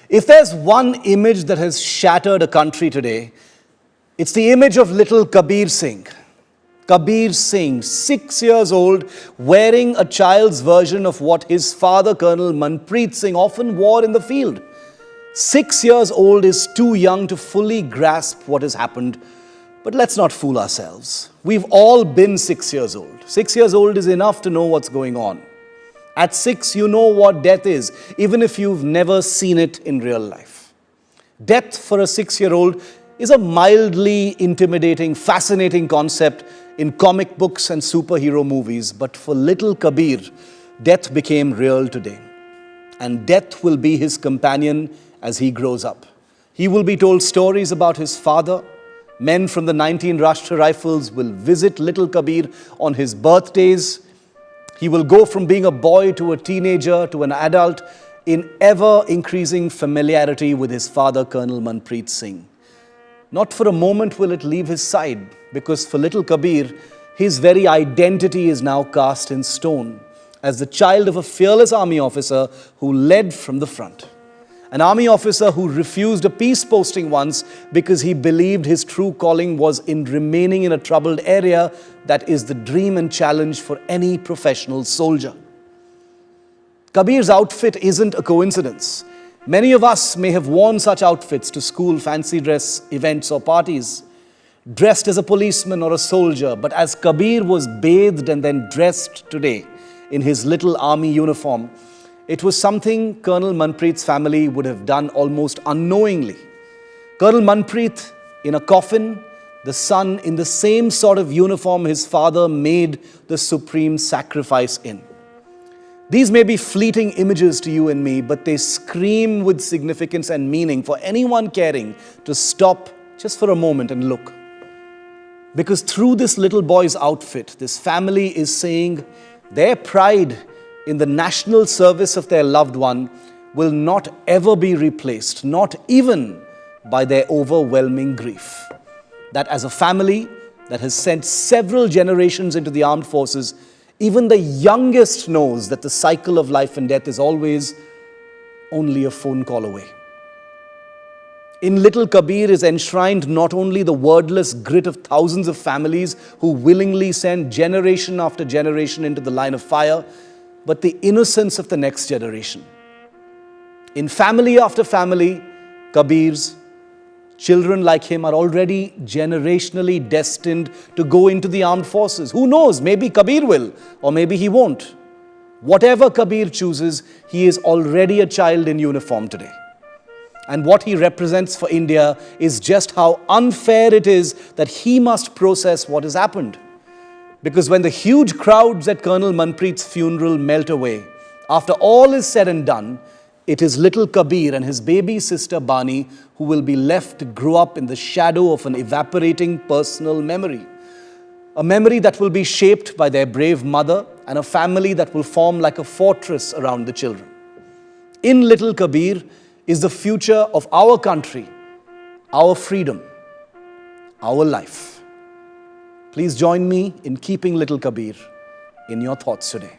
If there's one image that has shattered a country today, it's the image of little Kabir Singh. Kabir Singh, 6 years old, wearing a child's version of what his father, Colonel Manpreet Singh, often wore in the field. 6 years old is too young to fully grasp what has happened, but let's not fool ourselves. We've all been 6 years old. 6 years old is enough to know what's going on. At 6, you know what death is, even if you've never seen it in real life. Death for a 6-year-old is a mildly intimidating, fascinating concept in comic books and superhero movies, but for little Kabir, death became real today. And death will be his companion as he grows up. He will be told stories about his father. Men from the 19 Rashtra Rifles will visit little Kabir on his birthdays. He will go from being a boy to a teenager to an adult in ever-increasing familiarity with his father, Colonel Manpreet Singh. Not for a moment will it leave his side, because for little Kabir, his very identity is now cast in stone as the child of a fearless army officer who led from the front. An army officer who refused a peace posting once because he believed his true calling was in remaining in a troubled area that is the dream and challenge for any professional soldier. Kabir's outfit isn't a coincidence. Many of us may have worn such outfits to school, fancy dress events or parties, dressed as a policeman or a soldier, but as Kabir was bathed and then dressed today in his little army uniform, it was something Colonel Manpreet's family would have done almost unknowingly. Colonel Manpreet in a coffin, the son in the same sort of uniform his father made the supreme sacrifice in. These may be fleeting images to you and me, but they scream with significance and meaning for anyone caring to stop just for a moment and look. Because through this little boy's outfit, this family is saying their pride in the national service of their loved one will not ever be replaced, not even by their overwhelming grief. That as a family that has sent several generations into the armed forces, even the youngest knows that the cycle of life and death is always only a phone call away. In little Kabir is enshrined not only the wordless grit of thousands of families who willingly send generation after generation into the line of fire, but the innocence of the next generation. In family after family, Kabir's children like him are already generationally destined to go into the armed forces. Who knows, maybe Kabir will, or maybe he won't. Whatever Kabir chooses, he is already a child in uniform today. And what he represents for India is just how unfair it is that he must process what has happened. Because when the huge crowds at Colonel Manpreet's funeral melt away, after all is said and done, it is little Kabir and his baby sister Vaani who will be left to grow up in the shadow of an evaporating personal memory. A memory that will be shaped by their brave mother and a family that will form like a fortress around the children. In little Kabir is the future of our country, our freedom, our life. Please join me in keeping little Kabir in your thoughts today.